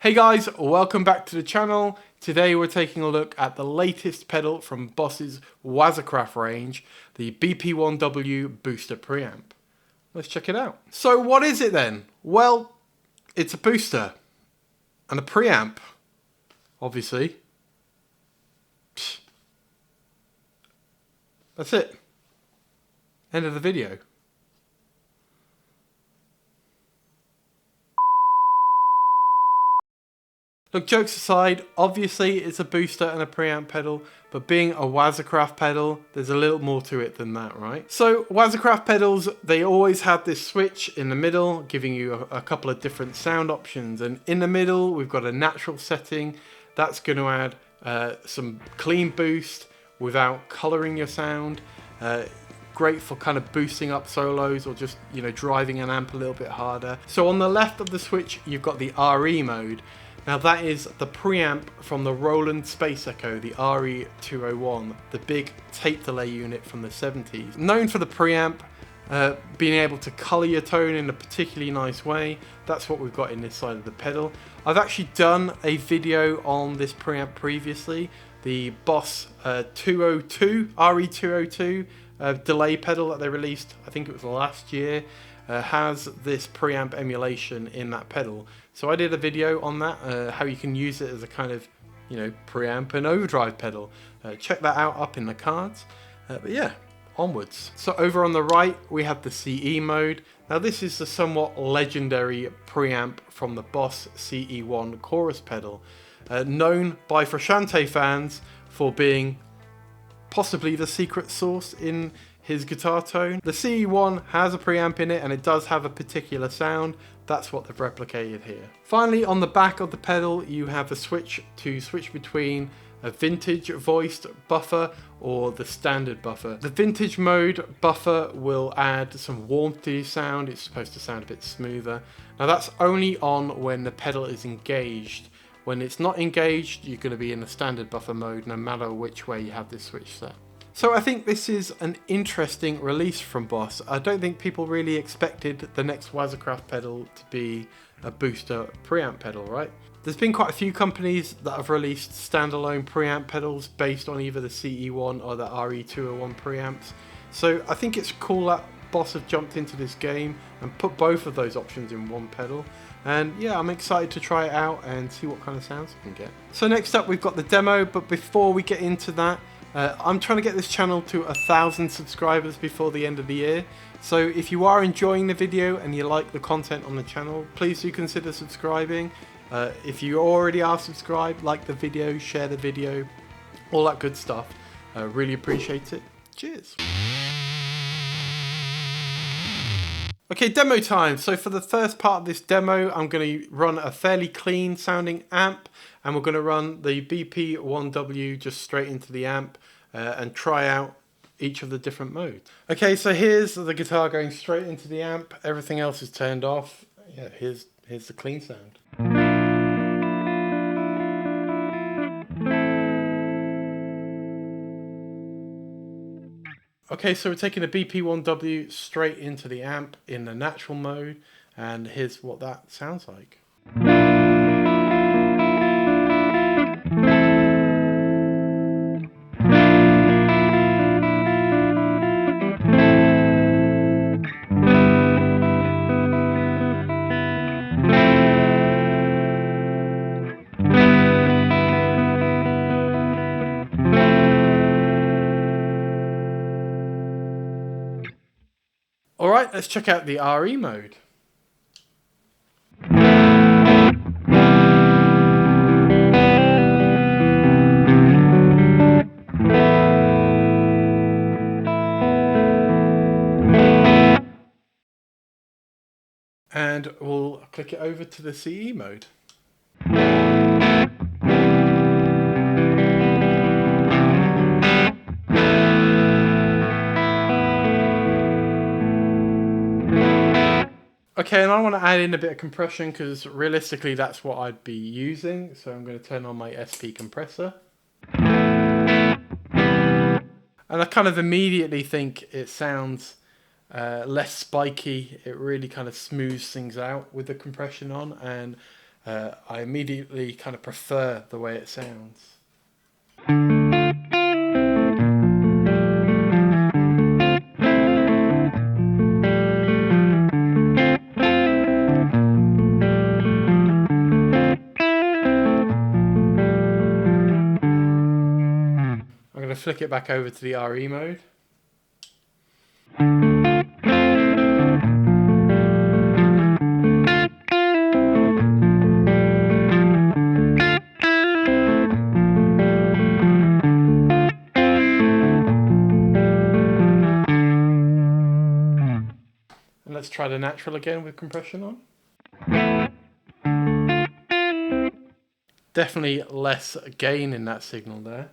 Hey guys, welcome back to the channel. Today we're taking a look at the latest pedal from Boss's Waza Craft range, the BP-1W Booster Preamp. Let's check it out. So what is it then? Well, it's a booster and a preamp, obviously. That's it. End of the video. Look, jokes aside, obviously it's a booster and a preamp pedal, but being a Waza Craft pedal, there's a little more to it than that, right? So Waza Craft pedals, they always have this switch in the middle, giving you a couple of different sound options. And in the middle, we've got a natural setting. That's going to add some clean boost without coloring your sound. Great for kind of boosting up solos or just, you know, driving an amp a little bit harder. So on the left of the switch, you've got the RE mode. Now that is the preamp from the Roland Space Echo, the RE-201, the big tape delay unit from the 70s. Known for the preamp, being able to colour your tone in a particularly nice way. That's what we've got in this side of the pedal. I've actually done a video on this preamp previously, the Boss RE-202 delay pedal that they released, I think it was last year. Has this preamp emulation in that pedal. So I did a video on that, how you can use it as a kind of, you know, preamp and overdrive pedal. Check that out up in the cards. But yeah, onwards. So over on the right, we have the CE mode. Now this is the somewhat legendary preamp from the Boss CE-1 Chorus pedal. Known by Frusciante fans for being possibly the secret sauce in his guitar tone. The CE-1 has a preamp in it and it does have a particular sound. That's what they've replicated here. Finally, on the back of the pedal, you have a switch to switch between a vintage voiced buffer or the standard buffer. The vintage mode buffer will add some warmth to your sound. It's supposed to sound a bit smoother. Now that's only on when the pedal is engaged. When it's not engaged, you're going to be in the standard buffer mode no matter which way you have this switch set. So I think this is an interesting release from Boss. I don't think people really expected the next Waza Craft pedal to be a booster preamp pedal, right? There's been quite a few companies that have released standalone preamp pedals based on either the CE-1 or the RE-201 preamps. So I think it's cool that Boss have jumped into this game and put both of those options in one pedal. And yeah, I'm excited to try it out and see what kind of sounds I can get. So next up we've got the demo, but before we get into that, I'm trying to get this channel to 1,000 subscribers before the end of the year. So if you are enjoying the video and you like the content on the channel, please do consider subscribing. If you already are subscribed, like the video, share the video, all that good stuff. Really appreciate it. Cheers. Okay, demo time. So for the first part of this demo, I'm going to run a fairly clean sounding amp, and we're going to run the BP-1W just straight into the amp and try out each of the different modes. Okay, so here's the guitar going straight into the amp. Everything else is turned off. Yeah, here's the clean sound. Okay, so we're taking the BP-1W straight into the amp in the natural mode, and here's what that sounds like. Alright, let's check out the RE mode. And we'll click it over to the CE mode. Okay, and I want to add in a bit of compression because realistically that's what I'd be using. So I'm going to turn on my SP compressor. And I kind of immediately think it sounds less spiky. It really kind of smooths things out with the compression on, and I immediately kind of prefer the way it sounds. I'm going to flick it back over to the RE mode. And let's try the natural again with compression on. Definitely less gain in that signal there.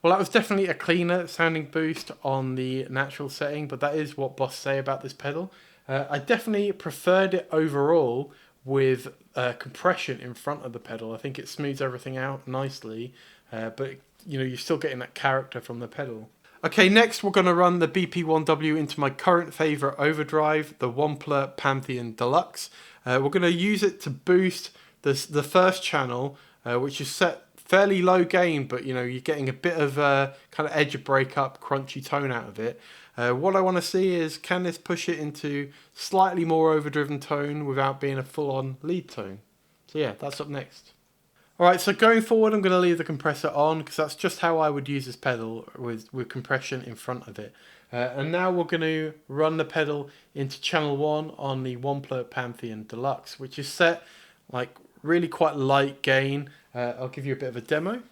Well, that was definitely a cleaner sounding boost on the natural setting, but that is what Boss say about this pedal. I definitely preferred it overall with compression in front of the pedal. I think it smooths everything out nicely, but you know, you're still getting that character from the pedal. Okay, next we're going to run the BP-1W into my current favourite overdrive, the Wampler Pantheon Deluxe. We're going to use it to boost the first channel, which is set fairly low gain, but you know, you're getting a bit of kind of edge of breakup, crunchy tone out of it. What I want to see is, can this push it into slightly more overdriven tone without being a full-on lead tone? So yeah, that's up next. Alright, so going forward I'm going to leave the compressor on because that's just how I would use this pedal, with compression in front of it. And now we're going to run the pedal into channel 1 on the Wampler Pantheon Deluxe, which is set like really quite light gain. I'll give you a bit of a demo.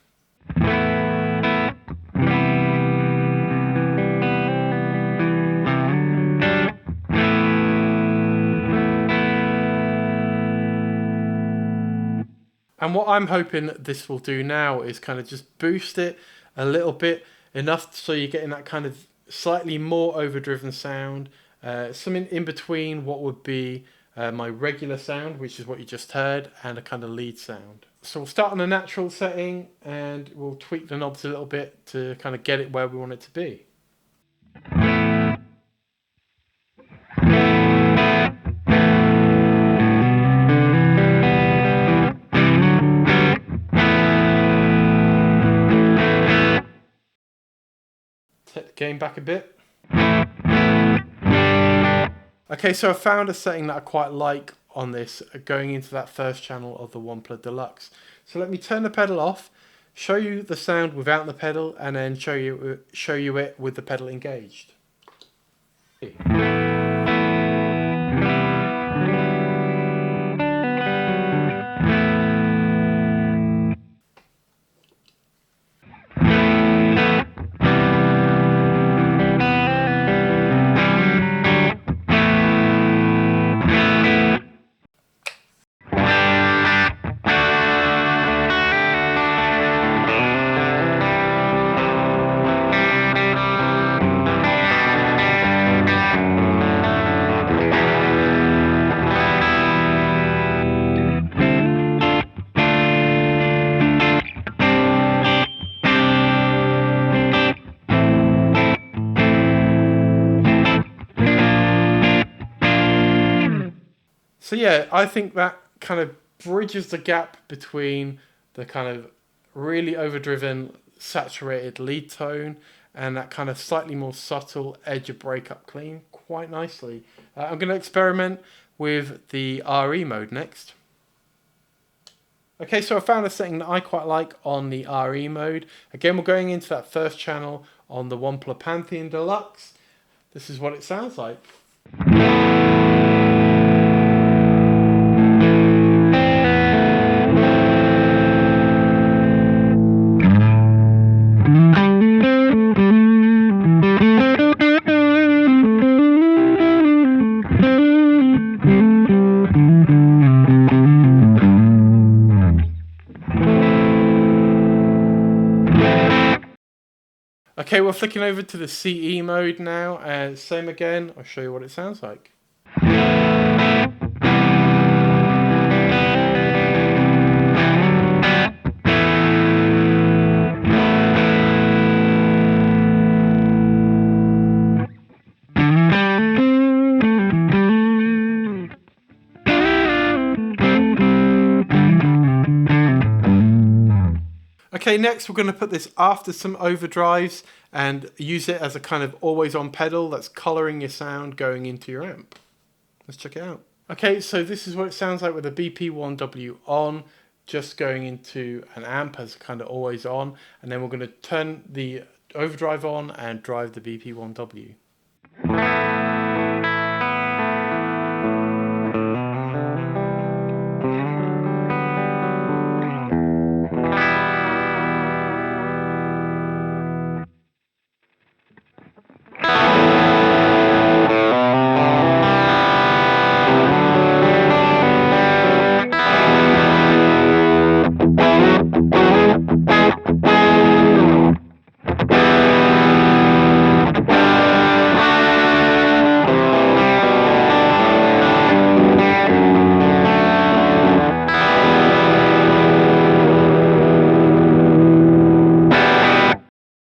And what I'm hoping this will do now is kind of just boost it a little bit, enough so you're getting that kind of slightly more overdriven sound, something in between what would be my regular sound, which is what you just heard, and a kind of lead sound. So we'll start on a natural setting and we'll tweak the knobs a little bit to kind of get it where we want it to be. Take the gain back a bit. Okay, so I found a setting that I quite like on this, going into that first channel of the Wampler Deluxe. So let me turn the pedal off, show you the sound without the pedal, and then show you it with the pedal engaged. So yeah, I think that kind of bridges the gap between the kind of really overdriven, saturated lead tone and that kind of slightly more subtle edge of breakup clean quite nicely. I'm going to experiment with the RE mode next. Okay, so I found a setting that I quite like on the RE mode. Again, we're going into that first channel on the Wampler Pantheon Deluxe. This is what it sounds like. Okay, we're flicking over to the CE mode now. Same again, I'll show you what it sounds like. Okay, next we're going to put this after some overdrives and use it as a kind of always on pedal that's colouring your sound going into your amp. Let's check it out. Okay, so this is what it sounds like with a BP-1W on, just going into an amp as kind of always on, and then we're going to turn the overdrive on and drive the BP-1W.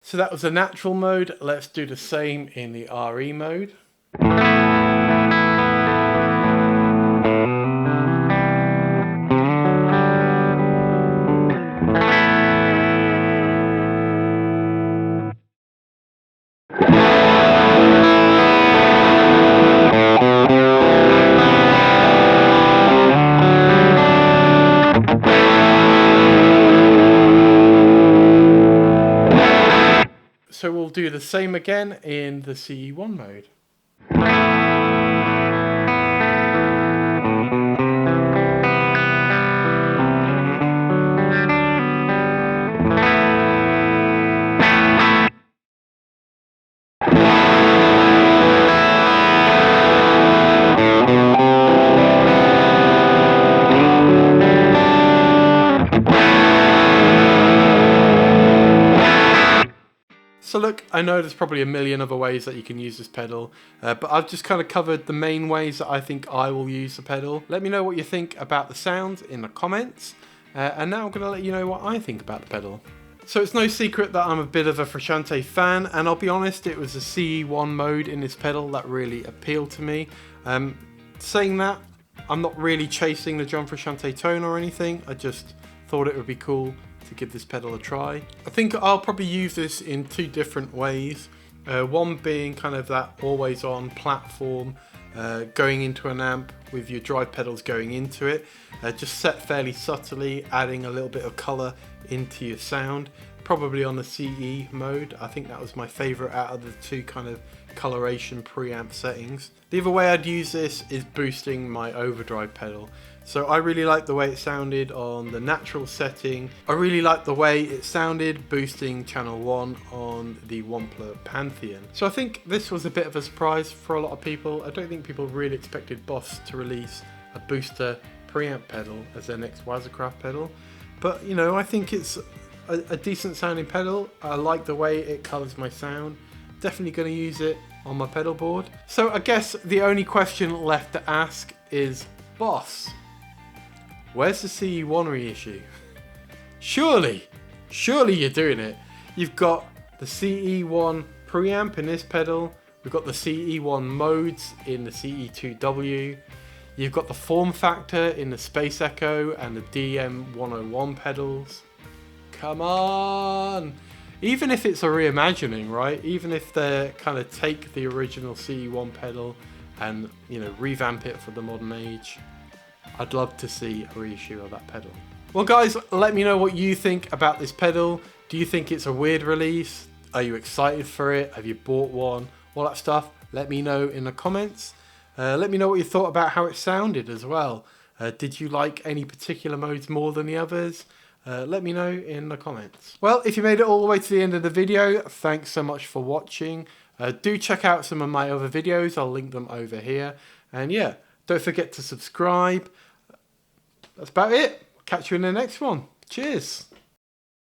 So that was the natural mode. Let's do the same in the RE mode. So we'll do the same again in the CE1 mode. So look, I know there's probably a million other ways that you can use this pedal, but I've just kind of covered the main ways that I think I will use the pedal. Let me know what you think about the sound in the comments, and now I'm going to let you know what I think about the pedal. So it's no secret that I'm a bit of a Frusciante fan, and I'll be honest, it was the CE1 mode in this pedal that really appealed to me. Saying that, I'm not really chasing the John Frusciante tone or anything, I just thought it would be cool to give this pedal a try. I think I'll probably use this in two different ways. One being kind of that always on platform, going into an amp with your drive pedals going into it, just set fairly subtly, adding a little bit of colour into your sound, probably on the CE mode. I think that was my favourite out of the two kind of coloration preamp settings. The other way I'd use this is boosting my overdrive pedal. So I really like the way it sounded on the natural setting. I really like the way it sounded boosting channel 1 on the Wampler Pantheon. So I think this was a bit of a surprise for a lot of people. I don't think people really expected Boss to release a booster preamp pedal as their next Waza Craft pedal. But you know, I think it's a decent sounding pedal. I like the way it colours my sound. Definitely going to use it on my pedal board. So I guess the only question left to ask is, Boss, where's the CE1 reissue? Surely you're doing it. You've got the CE1 preamp in this pedal. We've got the CE1 modes in the CE-2W. You've got the form factor in the Space Echo and the DM-101 pedals. Come on! Even if it's a reimagining, right? Even if they kind of take the original CE1 pedal and, you know, revamp it for the modern age, I'd love to see a reissue of that pedal. Well guys, let me know what you think about this pedal. Do you think it's a weird release? Are you excited for it? Have you bought one? All that stuff, let me know in the comments. Let me know what you thought about how it sounded as well. Did you like any particular modes more than the others? Let me know in the comments. Well, if you made it all the way to the end of the video, thanks so much for watching. Do check out some of my other videos, I'll link them over here. And yeah, don't forget to subscribe. That's about it. Catch you in the next one. Cheers.